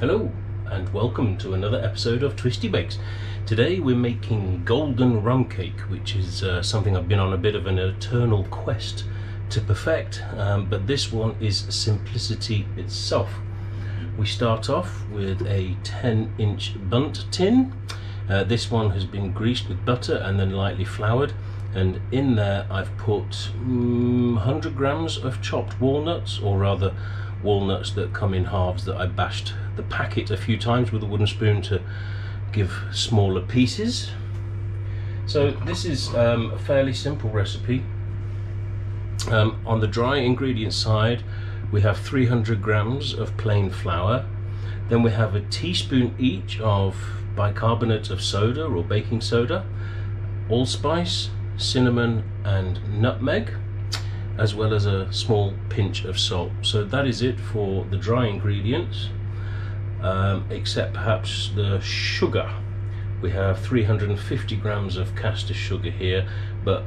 Hello and welcome to another episode of TwistyBakes. Today we're making Golden Rum Cake, which is something I've been on a bit of an eternal quest to perfect, but this one is simplicity itself. We start off with a 10-inch bundt tin. This one has been greased with butter and then lightly floured, and in there I've put 100 grams of chopped walnuts, or rather walnuts that come in halves that I bashed the packet a few times with a wooden spoon to give smaller pieces. So this is a fairly simple recipe. On the dry ingredient side we have 300 grams of plain flour, then we have a teaspoon each of bicarbonate of soda or baking soda, allspice, cinnamon and nutmeg, as well as a small pinch of salt. So that is it for the dry ingredients, except perhaps the sugar. We have 350 grams of caster sugar here, but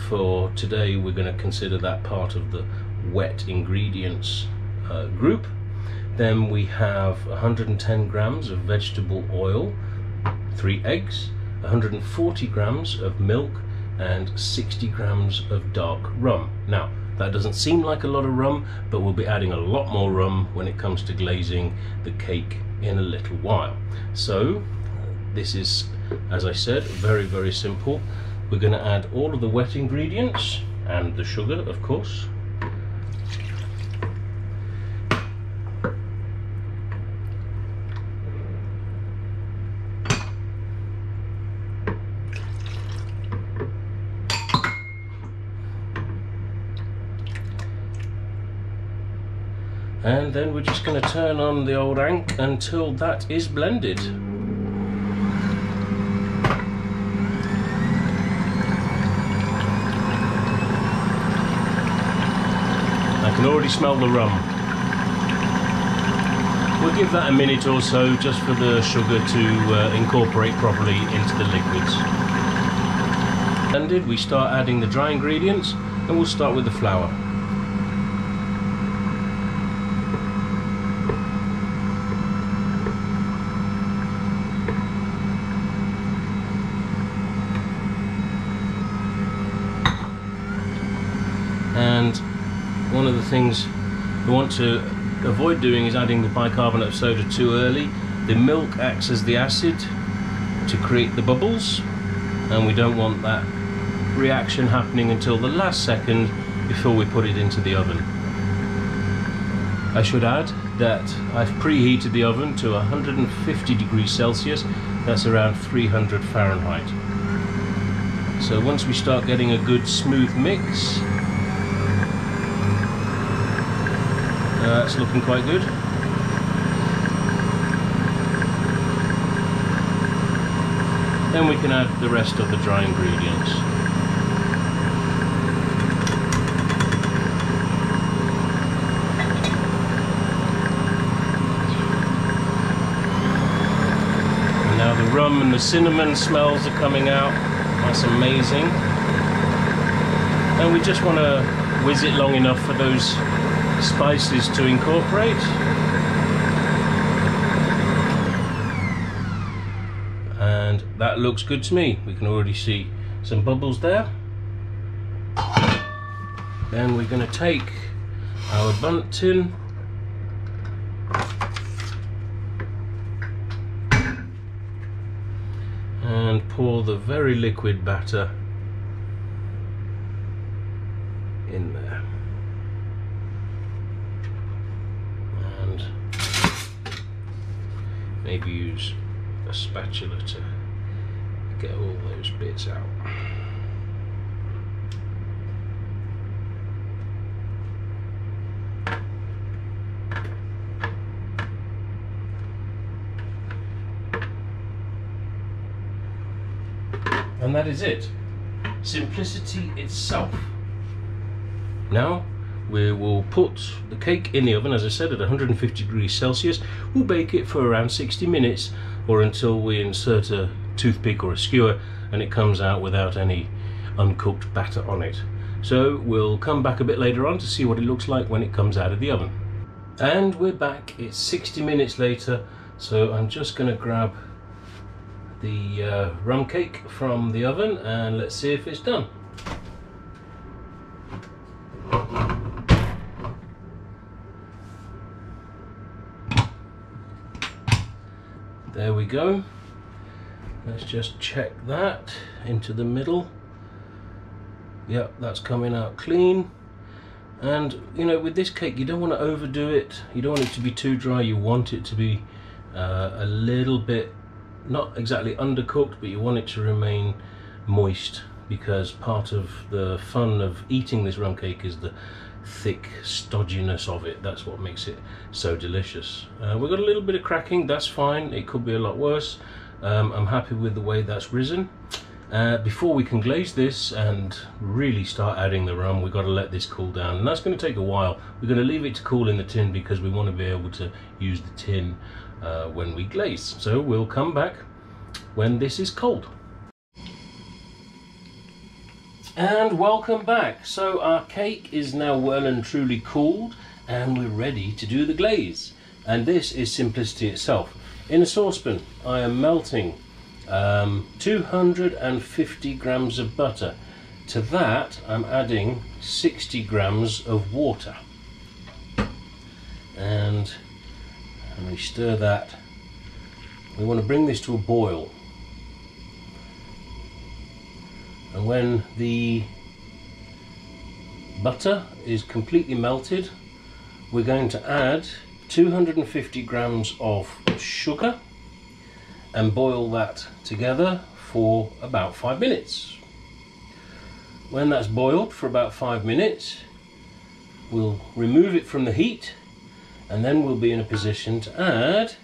for today we're going to consider that part of the wet ingredients group. Then we have 110 grams of vegetable oil, 3 eggs, 140 grams of milk, and 60 grams of dark rum. Now that doesn't seem like a lot of rum, but we'll be adding a lot more rum when it comes to glazing the cake in a little while. So this is, as I said, very simple. We're going to add all of the wet ingredients and the sugar, of course. And then we're just going to turn on the old Ank until that is blended. I can already smell the rum. We'll give that a minute or so just for the sugar to incorporate properly into the liquids. Blended, we start adding the dry ingredients, and we'll start with the flour. And one of the things we want to avoid doing is adding the bicarbonate of soda too early. The milk acts as the acid to create the bubbles, and we don't want that reaction happening until the last second before we put it into the oven. I should add that I've preheated the oven to 150 degrees Celsius, that's around 300 Fahrenheit. So once we start getting a good smooth mix, that's looking quite good. Then we can add the rest of the dry ingredients. And now the rum and the cinnamon smells are coming out. That's amazing. And we just want to whiz it long enough for those spices to incorporate. And that looks good to me. We can already see some bubbles there. Then we're going to take our bundt tin and pour the very liquid batter in there. Maybe use a spatula to get all those bits out. And that is it. Simplicity itself. Now we will put the cake in the oven, as I said, at 150 degrees Celsius. We'll bake it for around 60 minutes, or until we insert a toothpick or a skewer and it comes out without any uncooked batter on it. So we'll come back a bit later on to see what it looks like when it comes out of the oven. And we're back. It's 60 minutes later, so I'm just going to grab the rum cake from the oven and let's see if it's done. There we go. Let's just check that into the middle. Yep, that's coming out clean. And you know, with this cake you don't want to overdo it. You don't want it to be too dry. You want it to be a little bit, not exactly undercooked, but you want it to remain moist, because part of the fun of eating this rum cake is the thick stodginess of it. That's what makes it so delicious. We've got a little bit of cracking, that's fine. It could be a lot worse. I'm happy with the way that's risen. Before we can glaze this and really start adding the rum, we've got to let this cool down, and that's going to take a while. We're going to leave it to cool in the tin because we want to be able to use the tin when we glaze. So we'll come back when this is cold. And welcome back. So our cake is now well and truly cooled, and we're ready to do the glaze. And this is simplicity itself. In a saucepan I am melting 250 grams of butter. To that I'm adding 60 grams of water, and we stir that. We want to bring this to a boil, and when the butter is completely melted, we're going to add 250 grams of sugar and boil that together for about 5 minutes. When that's boiled for about 5 minutes, we'll remove it from the heat, and then we'll be in a position to add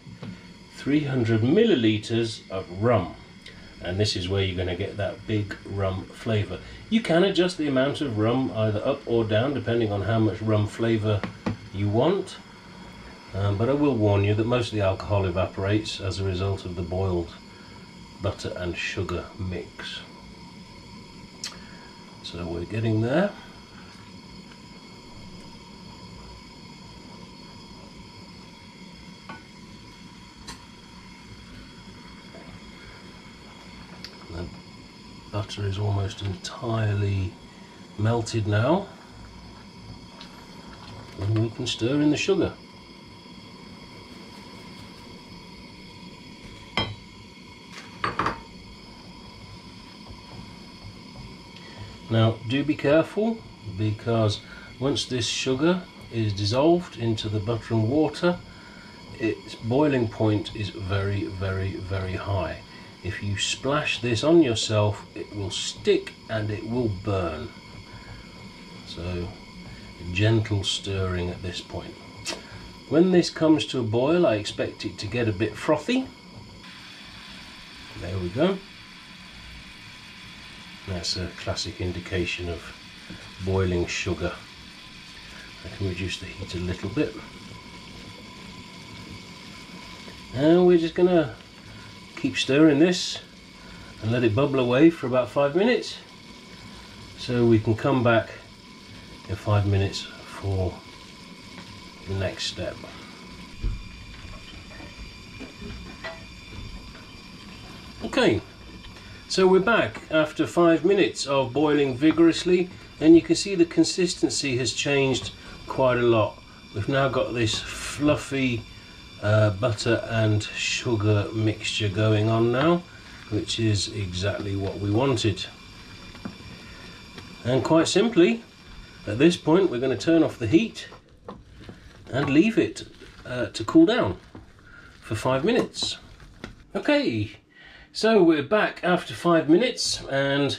300 milliliters of rum. And this is where you're going to get that big rum flavour. You can adjust the amount of rum either up or down depending on how much rum flavour you want. But I will warn you that most of the alcohol evaporates as a result of the boiled butter and sugar mix. So we're getting there. The butter is almost entirely melted now, and we can stir in the sugar. Now do be careful, because once this sugar is dissolved into the butter and water, its boiling point is very, very, very high. If you splash this on yourself, it will stick and it will burn. So gentle stirring at this point. When this comes to a boil, I expect it to get a bit frothy. There we go. That's a classic indication of boiling sugar. I can reduce the heat a little bit. And we're just going to keep stirring this and let it bubble away for about 5 minutes, so we can come back in 5 minutes for the next step. Okay. So we're back after 5 minutes of boiling vigorously, and you can see the consistency has changed quite a lot. We've now got this fluffy butter and sugar mixture going on now, which is exactly what we wanted. And quite simply, at this point we're going to turn off the heat and leave it to cool down for 5 minutes. Okay. So we're back after 5 minutes, and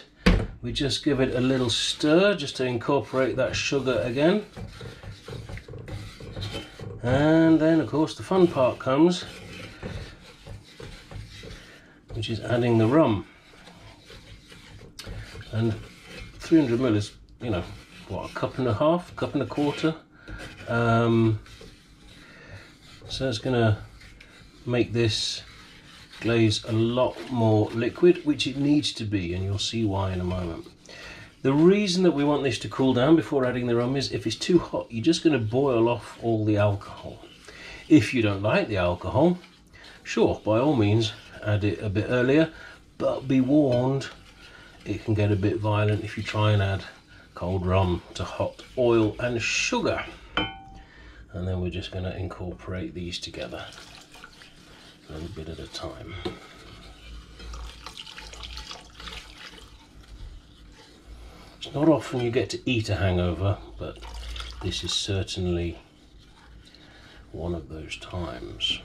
we just give it a little stir just to incorporate that sugar again. And then of course the fun part comes, which is adding the rum. And 300 ml is, you know, what, a cup and a half, cup and a quarter. So it's going to make this glaze a lot more liquid, which it needs to be, and you'll see why in a moment. The reason that we want this to cool down before adding the rum is if it's too hot, you're just going to boil off all the alcohol. If you don't like the alcohol, sure, by all means, add it a bit earlier, but be warned, it can get a bit violent if you try and add cold rum to hot oil and sugar. And then we're just going to incorporate these together a little bit at a time. It's not often you get to eat a hangover, but this is certainly one of those times.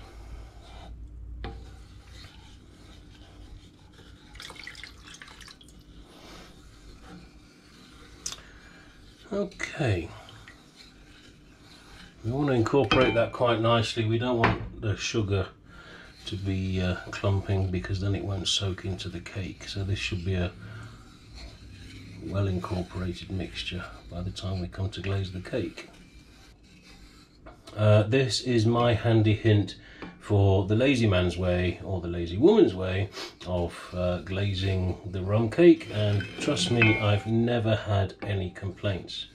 Okay, we want to incorporate that quite nicely. We don't want the sugar to be clumping, because then it won't soak into the cake. So this should be a well incorporated mixture by the time we come to glaze the cake. This is my handy hint for the lazy man's way or the lazy woman's way of glazing the rum cake, and trust me, I've never had any complaints.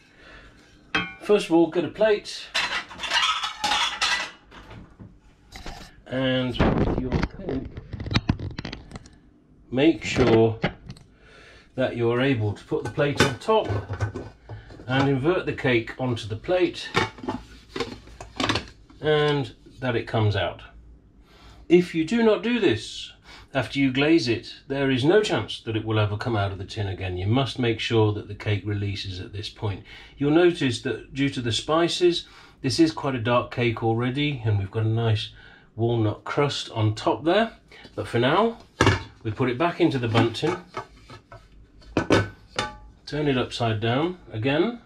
First of all, get a plate, and with your cake, make sure that you're able to put the plate on top and invert the cake onto the plate, and that it comes out. If you do not do this after you glaze it, there is no chance that it will ever come out of the tin again. You must make sure that the cake releases at this point. You'll notice that due to the spices, this is quite a dark cake already, and we've got a nice walnut crust on top there. But for now, we put it back into the bundt tin, turn it upside down again.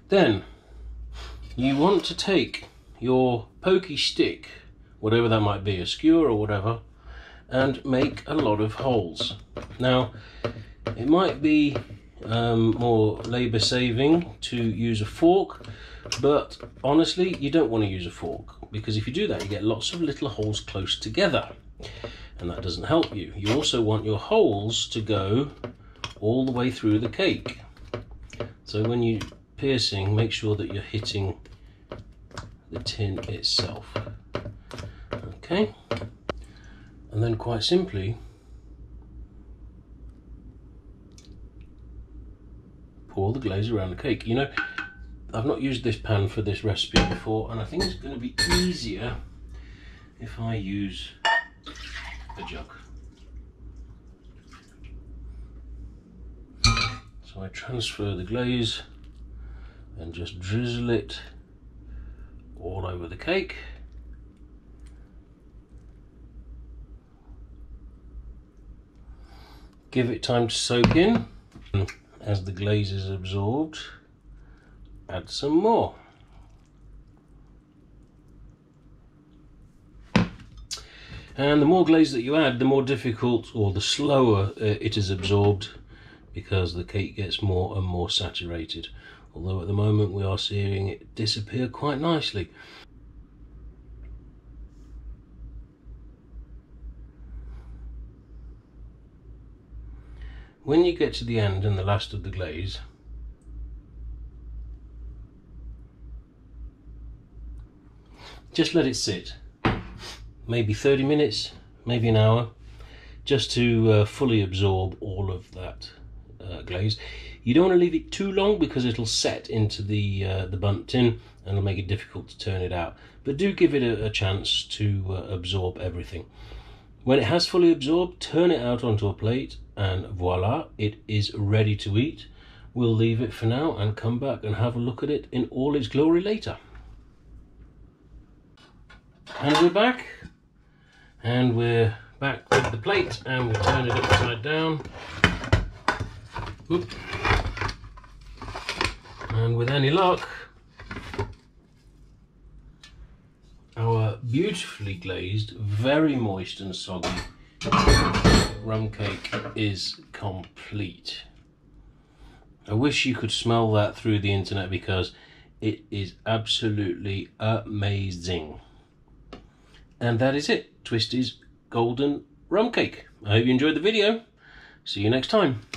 Then you want to take your pokey stick, whatever that might be, a skewer or whatever, and make a lot of holes. Now, it might be more labor saving to use a fork, but honestly, you don't want to use a fork, because if you do that, you get lots of little holes close together, and that doesn't help you. You also want your holes to go all the way through the cake. So when you're piercing, make sure that you're hitting the tin itself. Okay, and then quite simply pour the glaze around the cake. You know, I've not used this pan for this recipe before, and I think it's going to be easier if I use a jug. So I transfer the glaze and just drizzle it all over the cake. Give it time to soak in. As the glaze is absorbed, add some more. And the more glaze that you add, the more difficult or the slower it is absorbed, because the cake gets more and more saturated. Although at the moment we are seeing it disappear quite nicely. When you get to the end and the last of the glaze, just let it sit. Maybe 30 minutes, maybe an hour, just to fully absorb all of that glaze. You don't want to leave it too long, because it'll set into the bundt tin and it'll make it difficult to turn it out. But do give it a chance to absorb everything. When it has fully absorbed, turn it out onto a plate, and voila, it is ready to eat. We'll leave it for now and come back and have a look at it in all its glory later. And we're back. And we're back with the plate, and we turn it upside down. Oop. And with any luck, our beautifully glazed, very moist and soggy rum cake is complete. I wish you could smell that through the internet, because it is absolutely amazing. And that is it, Twisty's Golden Rum Cake. I hope you enjoyed the video, See you next time.